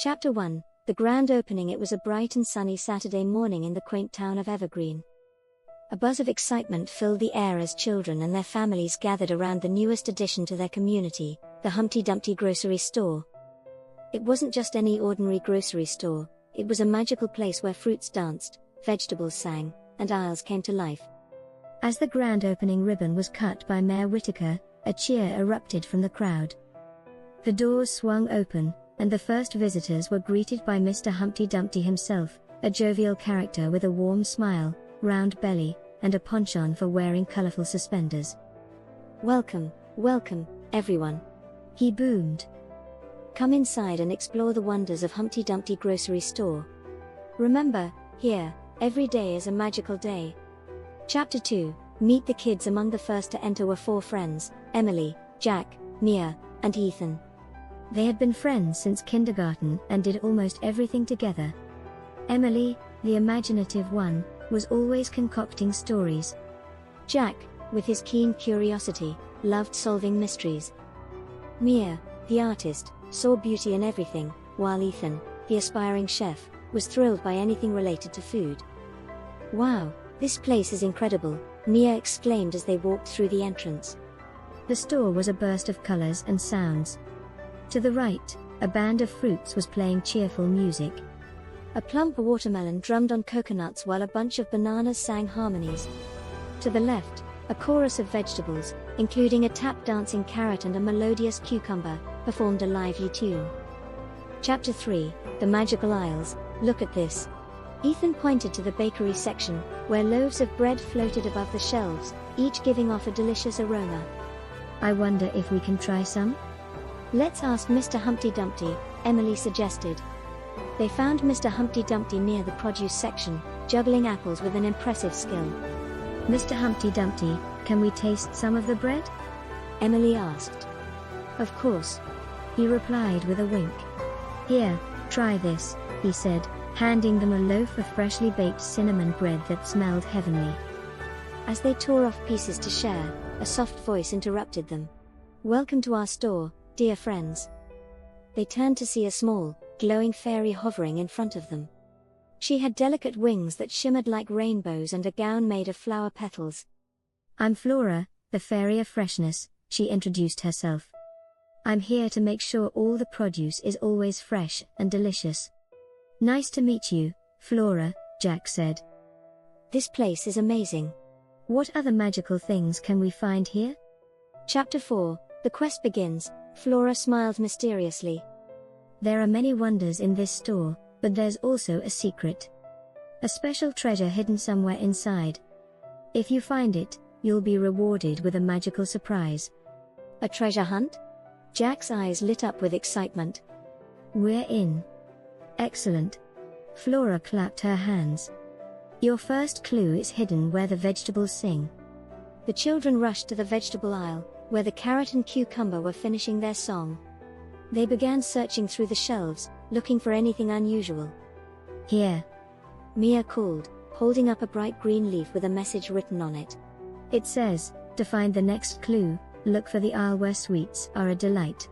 Chapter 1, The Grand Opening. It was a bright and sunny Saturday morning in the quaint town of Evergreen. A buzz of excitement filled the air as children and their families gathered around the newest addition to their community, the Humpty Dumpty grocery store. It wasn't just any ordinary grocery store, it was a magical place where fruits danced, vegetables sang, and aisles came to life. As the grand opening ribbon was cut by Mayor Whitaker, a cheer erupted from the crowd. The doors swung open, and the first visitors were greeted by Mr. Humpty Dumpty himself, a jovial character with a warm smile, round belly, and a penchant for wearing colorful suspenders. "Welcome, welcome, everyone," he boomed. "Come inside and explore the wonders of Humpty Dumpty grocery store. Remember, here, every day is a magical day." Chapter 2, Meet the kids. Among the first to enter were 4 friends, Emily, Jack, Mia, and Ethan. They had been friends since kindergarten and did almost everything together. Emily, the imaginative one, was always concocting stories. Jack, with his keen curiosity, loved solving mysteries. Mia, the artist, saw beauty in everything, while Ethan, the aspiring chef, was thrilled by anything related to food. "Wow, this place is incredible," Mia exclaimed as they walked through the entrance. The store was a burst of colors and sounds. To the right, a band of fruits was playing cheerful music. A plump watermelon drummed on coconuts while a bunch of bananas sang harmonies. To the left, a chorus of vegetables, including a tap-dancing carrot and a melodious cucumber, performed a lively tune. Chapter 3, The Magical Aisles. "Look at this." Ethan pointed to the bakery section, where loaves of bread floated above the shelves, each giving off a delicious aroma. "I wonder if we can try some?" "Let's ask Mr. Humpty Dumpty," Emily suggested. They found Mr. Humpty Dumpty near the produce section, juggling apples with an impressive skill. "Mr. Humpty Dumpty, can we taste some of the bread?" Emily asked. "Of course," he replied with a wink. "Here, try this," he said, handing them a loaf of freshly baked cinnamon bread that smelled heavenly. As they tore off pieces to share, a soft voice interrupted them. "Welcome to our store, dear friends." They turned to see a small, glowing fairy hovering in front of them. She had delicate wings that shimmered like rainbows and a gown made of flower petals. "I'm Flora, the fairy of freshness," she introduced herself. "I'm here to make sure all the produce is always fresh and delicious." "Nice to meet you, Flora," Jack said. "This place is amazing. What other magical things can we find here?" Chapter 4, The Quest Begins. Flora smiled mysteriously. "There are many wonders in this store, but there's also a secret. A special treasure hidden somewhere inside. If you find it, you'll be rewarded with a magical surprise." "A treasure hunt?" Jack's eyes lit up with excitement. "We're in." "Excellent." Flora clapped her hands. "Your first clue is hidden where the vegetables sing." The children rushed to the vegetable aisle, where the carrot and cucumber were finishing their song. They began searching through the shelves, looking for anything unusual. "Here," Mia called, holding up a bright green leaf with a message written on it. "It says, to find the next clue, look for the aisle where sweets are a delight."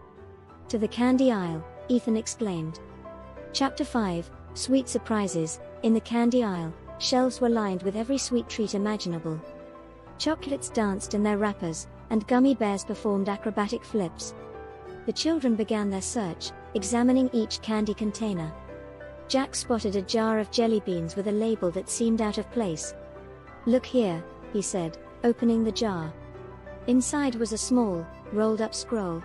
"To the candy aisle," Ethan exclaimed. Chapter 5, Sweet Surprises. In the candy aisle, shelves were lined with every sweet treat imaginable. Chocolates danced in their wrappers, and gummy bears performed acrobatic flips. The children began their search, examining each candy container. Jack spotted a jar of jelly beans with a label that seemed out of place. "Look here," he said, opening the jar. Inside was a small, rolled-up scroll.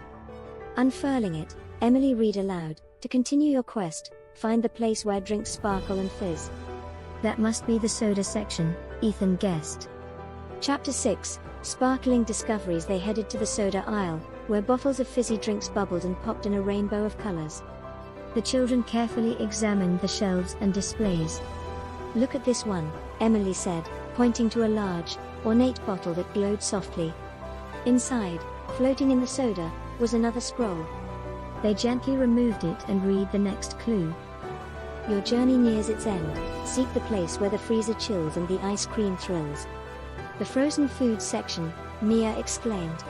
Unfurling it, Emily read aloud, "To continue your quest, find the place where drinks sparkle and fizz." "That must be the soda section," Ethan guessed. Chapter 6, Sparkling Discoveries. They headed to the soda aisle, where bottles of fizzy drinks bubbled and popped in a rainbow of colors. The children carefully examined the shelves and displays. "Look at this one," Emily said, pointing to a large, ornate bottle that glowed softly. Inside, floating in the soda, was another scroll. They gently removed it and read the next clue. "Your journey nears its end. Seek the place where the freezer chills and the ice cream thrills." "The frozen food section," Mia exclaimed.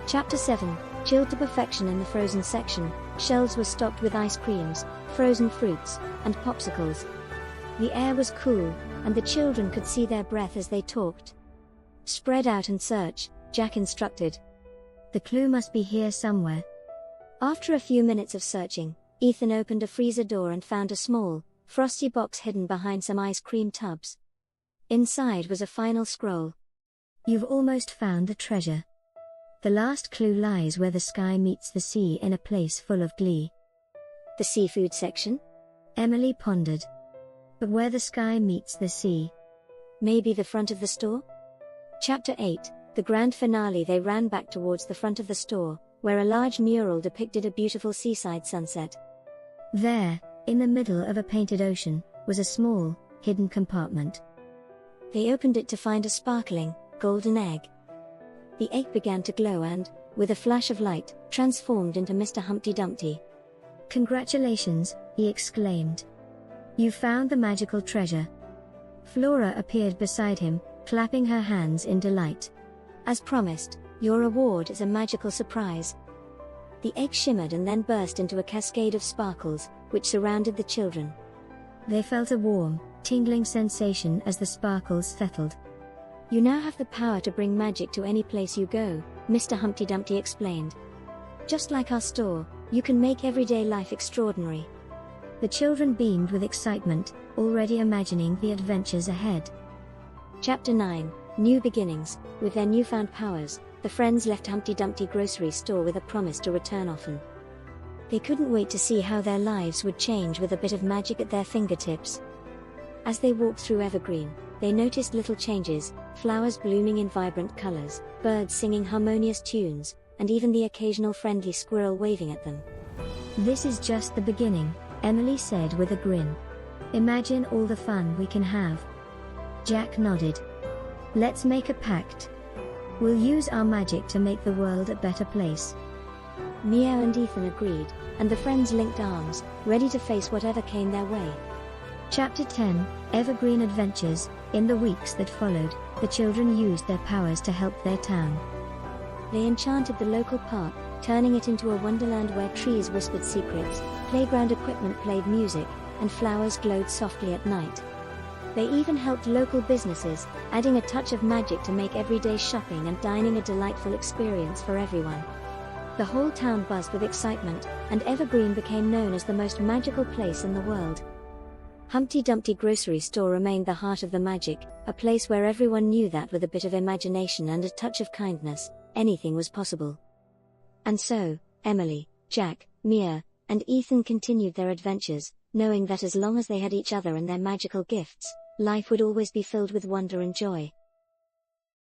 Chapter 7, Chilled to perfection. In the frozen section, shelves were stocked with ice creams, frozen fruits, and popsicles. The air was cool, and the children could see their breath as they talked. "Spread out and search," Jack instructed. "The clue must be here somewhere." After a few minutes of searching, Ethan opened a freezer door and found a small, frosty box hidden behind some ice cream tubs. Inside was a final scroll. "You've almost found the treasure. The last clue lies where the sky meets the sea in a place full of glee." "The seafood section?" Emily pondered. "But where the sky meets the sea? Maybe the front of the store?" Chapter 8, the grand finale. They ran back towards the front of the store, where a large mural depicted a beautiful seaside sunset. There, in the middle of a painted ocean, was a small, hidden compartment. They opened it to find a sparkling, golden egg. The egg began to glow and, with a flash of light, transformed into Mr. Humpty Dumpty. "Congratulations," he exclaimed. "You found the magical treasure." Flora appeared beside him, clapping her hands in delight. "As promised, your reward is a magical surprise." The egg shimmered and then burst into a cascade of sparkles, which surrounded the children. They felt a warm, tingling sensation as the sparkles settled. "You now have the power to bring magic to any place you go," Mr. Humpty Dumpty explained. "Just like our store, you can make everyday life extraordinary." The children beamed with excitement, already imagining the adventures ahead. Chapter 9, New Beginnings. With their newfound powers, the friends left Humpty Dumpty grocery store with a promise to return often. They couldn't wait to see how their lives would change with a bit of magic at their fingertips. As they walked through Evergreen, they noticed little changes: flowers blooming in vibrant colors, birds singing harmonious tunes, and even the occasional friendly squirrel waving at them. "This is just the beginning," Emily said with a grin. "Imagine all the fun we can have." Jack nodded. "Let's make a pact. We'll use our magic to make the world a better place." Mia and Ethan agreed, and the friends linked arms, ready to face whatever came their way. Chapter 10, Evergreen Adventures. In the weeks that followed, the children used their powers to help their town. They enchanted the local park, turning it into a wonderland where trees whispered secrets, playground equipment played music, and flowers glowed softly at night. They even helped local businesses, adding a touch of magic to make everyday shopping and dining a delightful experience for everyone. The whole town buzzed with excitement, and Evergreen became known as the most magical place in the world. Humpty Dumpty grocery store remained the heart of the magic, a place where everyone knew that with a bit of imagination and a touch of kindness, anything was possible. And so, Emily, Jack, Mia, and Ethan continued their adventures, knowing that as long as they had each other and their magical gifts, life would always be filled with wonder and joy.